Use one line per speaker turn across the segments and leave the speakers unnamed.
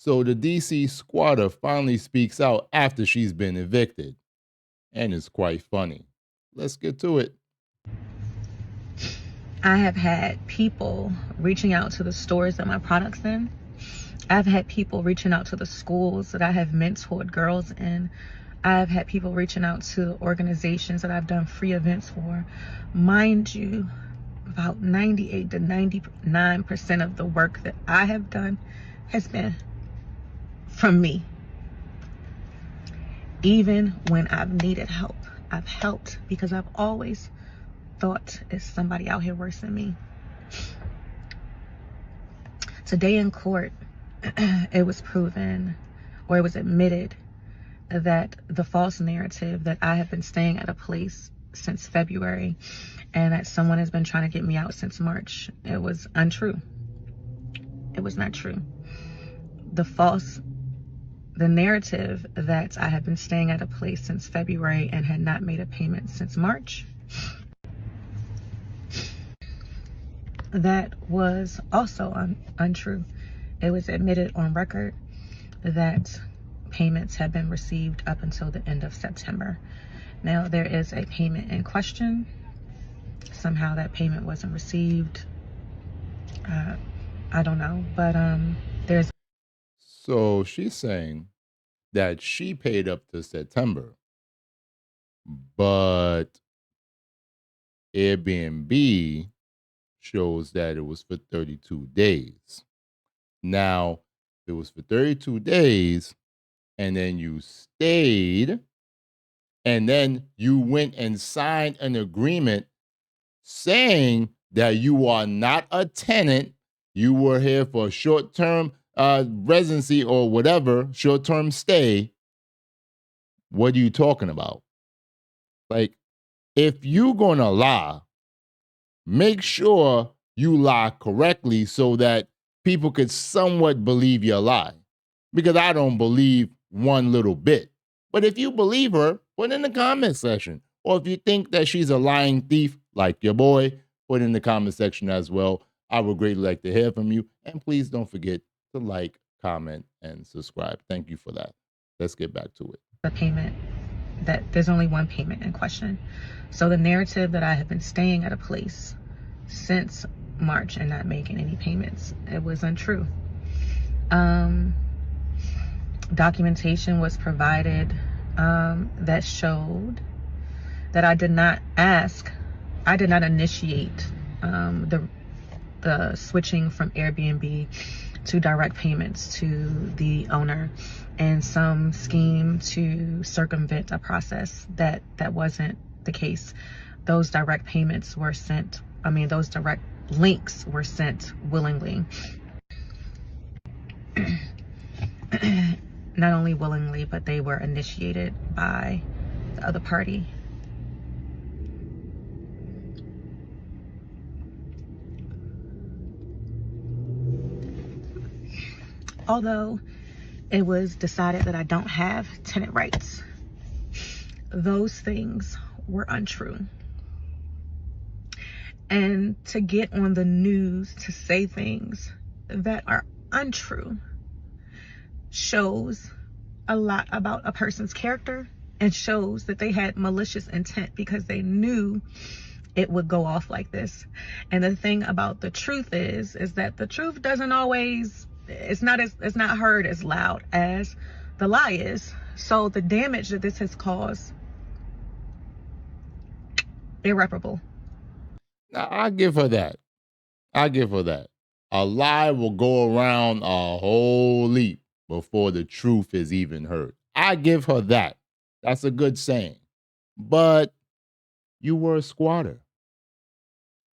So the DC squatter finally speaks out after she's been evicted. And it's quite funny. Let's get to it.
I have had people reaching out to the stores that my products in. I've had people reaching out to the schools that I have mentored girls in. I've had people reaching out to organizations that I've done free events for. Mind you, about 98 to 99% of the work that I have done has been from me. Even when I've needed help, I've helped because I've always thought it's somebody out here worse than me. Today in court, it was proven, or it was admitted, that the false narrative that I have been staying at a place since February and that someone has been trying to get me out since March, it was untrue. It was not true. The narrative that I had been staying at a place since February and had not made a payment since March, that was also untrue. It was admitted on record that payments had been received up until the end of September. Now there is a payment in question. Somehow that payment wasn't received. I don't know, but there's.
So she's saying that she paid up to September, but Airbnb shows that it was for 32 days. Now, it was for 32 days, and then you stayed, and then you went and signed an agreement saying that you are not a tenant. You were here for a short-term residency or whatever, short-term stay. What are you talking about? Like, if you're going to lie, make sure you lie correctly so that people could somewhat believe your lie. Because I don't believe one little bit. But if you believe her, put in the comment section. Or if you think that she's a lying thief, like your boy, put in the comment section as well. I would greatly like to hear from you. And please don't forget to like, comment, and subscribe. Thank you for that. Let's get back to it.
The payment, that there's only one payment in question. So the narrative that I have been staying at a place since March and not making any payments, it was untrue. Documentation was provided that showed that I did not initiate the switching from Airbnb to direct payments to the owner, and some scheme to circumvent a process that wasn't the case. Those direct payments were sent, those direct links were sent willingly. Not only willingly, but they were initiated by the other party. Although it was decided that I don't have tenant rights, those things were untrue. And to get on the news to say things that are untrue shows a lot about a person's character and shows that they had malicious intent because they knew it would go off like this. And the thing about the truth is that the truth doesn't always, it's not heard as loud as the lie is. So the damage that this has caused, irreparable.
Now, I give her that. A lie will go around a whole leap before the truth is even heard. I give her that. That's a good saying. But you were a squatter.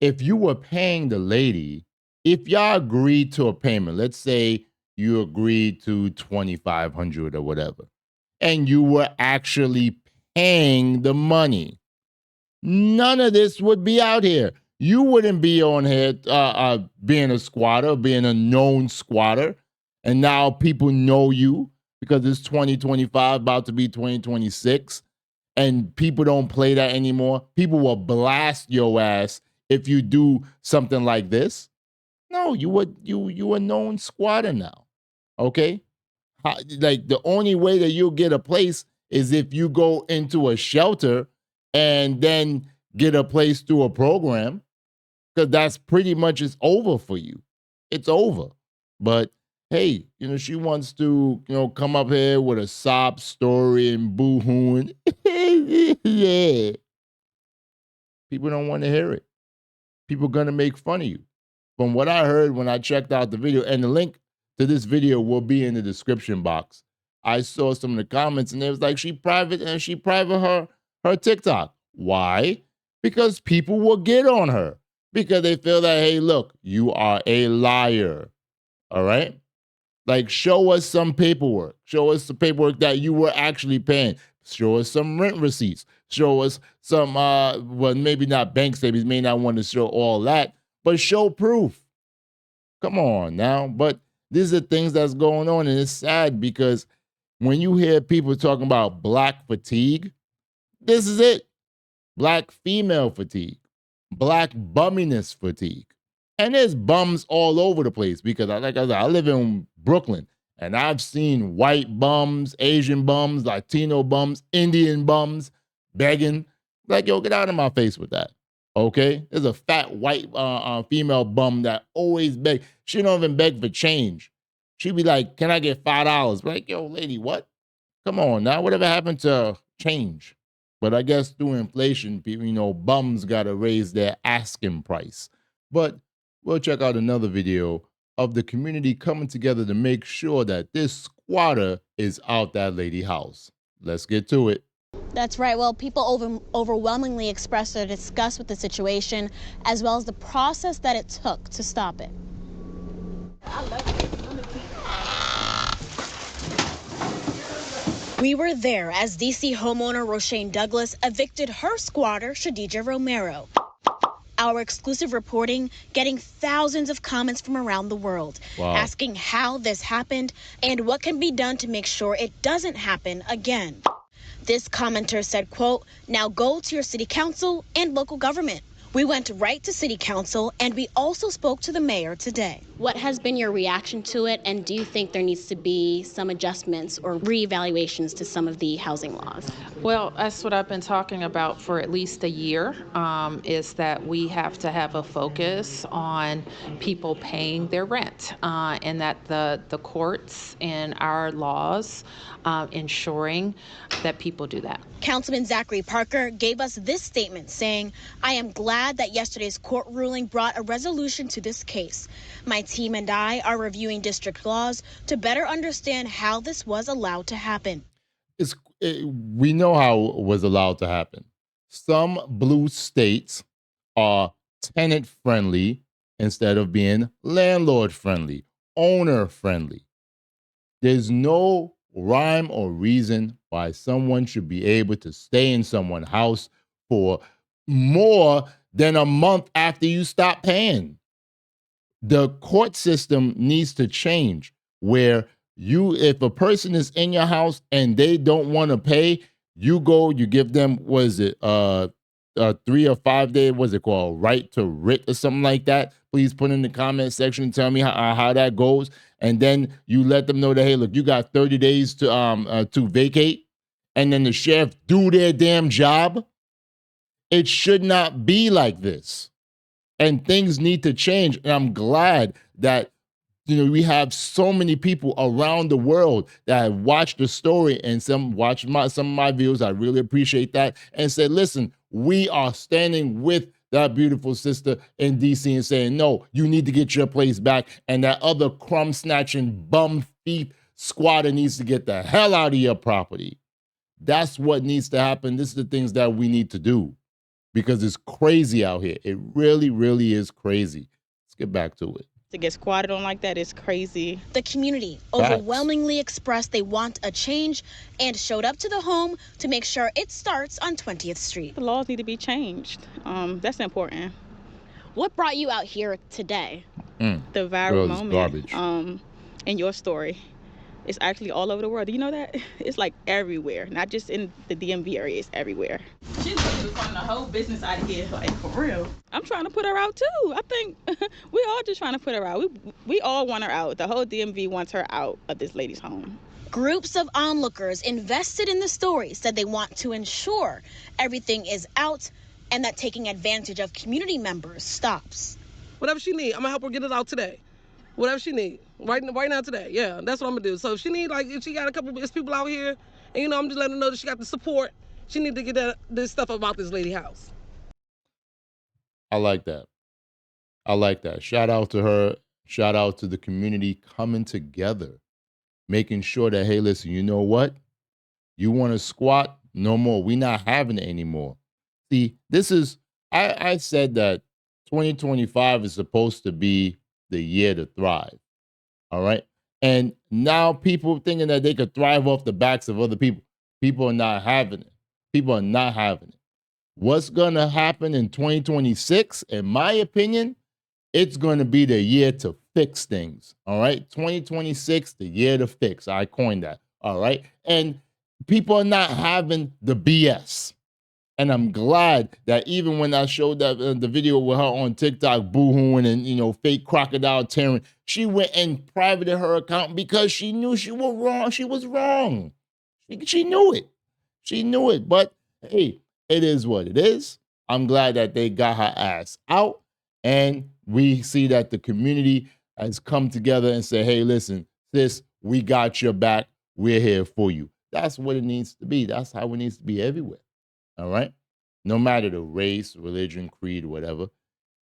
If you were paying the lady, if y'all agreed to a payment, let's say you agreed to $2,500 or whatever, and you were actually paying the money, none of this would be out here. You wouldn't be on here being a squatter, being a known squatter, and now people know you because it's 2025, about to be 2026, and people don't play that anymore. People will blast your ass if you do something like this. No, you a known squatter now, okay? Like the only way that you'll get a place is if you go into a shelter and then get a place through a program, because that's pretty much it's over for you. It's over. But hey, she wants to, come up here with a sob story and boo-hooing. Yeah. People don't want to hear it. People are gonna make fun of you. From what I heard when I checked out the video, and the link to this video will be in the description box. I saw some of the comments, and it was like she private her TikTok. Why? Because people will get on her because they feel that, hey, look, you are a liar. All right. Like, show us some paperwork. Show us the paperwork that you were actually paying. Show us some rent receipts. Show us some, well, maybe not bank statements, may not want to show all that, but show proof. Come on now. But these are things that's going on, and it's sad because when you hear people talking about Black fatigue, this is it. Black female fatigue, Black bumminess fatigue. And there's bums all over the place because, like I said, I live in Brooklyn and I've seen white bums, Asian bums, Latino bums, Indian bums begging. Like, yo, get out of my face with that. Okay? There's a fat white female bum that always beg. She don't even beg for change. She be like, can I get $5? Like, yo, lady, what? Come on now. Whatever happened to change? But I guess through inflation, people, bums got to raise their asking price. But we'll check out another video of the community coming together to make sure that this squatter is out that lady house. Let's get to it.
That's right. Well, people overwhelmingly expressed their disgust with the situation, as well as the process that it took to stop it. We were there as D.C. homeowner Roshane Douglas evicted her squatter, Shadija Romero. Our exclusive reporting getting thousands of comments from around the world, asking how this happened and what can be done to make sure it doesn't happen again. This commenter said, quote, now go to your city council and local government. We went right to city council and we also spoke to the mayor today. What has been your reaction to it, and do you think there needs to be some adjustments or reevaluations to some of the housing laws?
Well, that's what I've been talking about for at least a year, is that we have to have a focus on people paying their rent, and that the courts and our laws ensuring that people do that.
Councilman Zachary Parker gave us this statement saying, I am glad that yesterday's court ruling brought a resolution to this case. My team and I are reviewing district laws to better understand how this was allowed to happen.
We know how it was allowed to happen. Some blue states are tenant friendly instead of being landlord friendly, owner friendly. There's no rhyme or reason why someone should be able to stay in someone's house for more than a month after you stop paying. The court system needs to change where if a person is in your house and they don't want to pay, you give them, 3 or 5 day, what's it called, right to writ or something like that. Please put in the comment section and tell me how that goes. And then you let them know that, hey, look, you got 30 days to vacate. And then the sheriff do their damn job. It should not be like this. And things need to change. And I'm glad that we have so many people around the world that have watched the story and some of my videos. I really appreciate that. And said, listen, we are standing with that beautiful sister in DC and saying, no, you need to get your place back. And that other crumb snatching bum thief squatter needs to get the hell out of your property. That's what needs to happen. This is the things that we need to do because it's crazy out here. It really, really is crazy. Let's get back to it.
To get squatted on like that is crazy.
The community overwhelmingly expressed they want a change and showed up to the home to make sure it starts on 20th Street.
The laws need to be changed. That's important.
What brought you out here today?
The viral moment.
Garbage.
In your story. It's actually all over the world. Do you know that? It's like everywhere, not just in the DMV area, it's everywhere.
She's
to fund the whole business out of here, like for real. I'm trying to put her out too. I think we all just trying to put her out. We all want her out. The whole DMV wants her out of this lady's home.
Groups of onlookers invested in the story said they want to ensure everything is out and that taking advantage of community members stops.
Whatever she need, I'm gonna help her get it out today. Whatever she need, right now today. Yeah, that's what I'm gonna do. So if she need, like, if she got a couple of people out here, and you know, I'm just letting her know that she got the support. She need to get this stuff about this lady house.
I like that. I like that. Shout out to her. Shout out to the community coming together, making sure that, hey, listen, you know what? You want to squat? No more. We're not having it anymore. See, this is, I said that 2025 is supposed to be the year to thrive. All right. And now people thinking that they could thrive off the backs of other people. People are not having it. People are not having it. What's going to happen in 2026, in my opinion, it's going to be the year to fix things. All right. 2026, the year to fix. I coined that. All right. And people are not having the BS. And I'm glad that even when I showed that the video with her on TikTok boohooing and, you know, fake crocodile tearing, she went and privated her account because she knew she was wrong. She was wrong. She knew it. She knew it. But hey, it is what it is. I'm glad that they got her ass out. And we see that the community has come together and said, hey, listen, sis, we got your back. We're here for you. That's what it needs to be. That's how it needs to be everywhere. All right. No matter the race, religion, creed, whatever,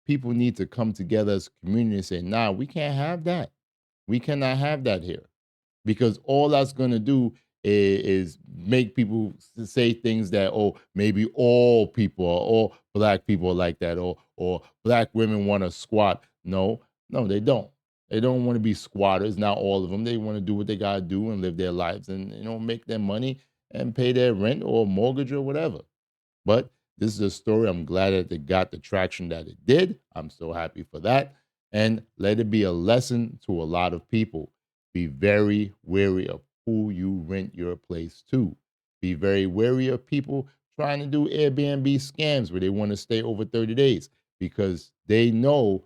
people need to come together as a community and say, nah, we can't have that. We cannot have that here. Because all that's going to do is make people say things that, oh, maybe all people or all black people are like that, or black women want to squat. No, they don't. They don't want to be squatters. Not all of them. They want to do what they got to do and live their lives and, you know, make their money and pay their rent or mortgage or whatever. But this is a story. I'm glad that it got the traction that it did. I'm so happy for that. And let it be a lesson to a lot of people. Be very wary of who you rent your place to. Be very wary of people trying to do Airbnb scams where they want to stay over 30 days because they know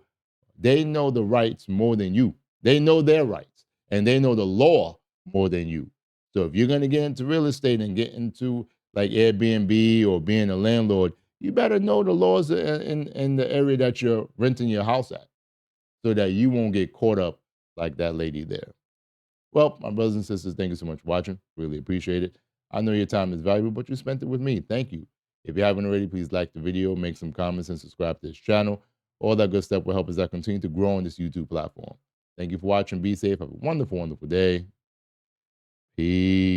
the rights more than you. They know their rights and they know the law more than you. So if you're going to get into real estate and get into like Airbnb or being a landlord, you better know the laws in the area that you're renting your house at so that you won't get caught up like that lady there. Well, my brothers and sisters, thank you so much for watching. Really appreciate it. I know your time is valuable, but you spent it with me. Thank you. If you haven't already, please like the video, make some comments, and subscribe to this channel. All that good stuff will help us out continue to grow on this YouTube platform. Thank you for watching. Be safe. Have a wonderful, wonderful day. Peace.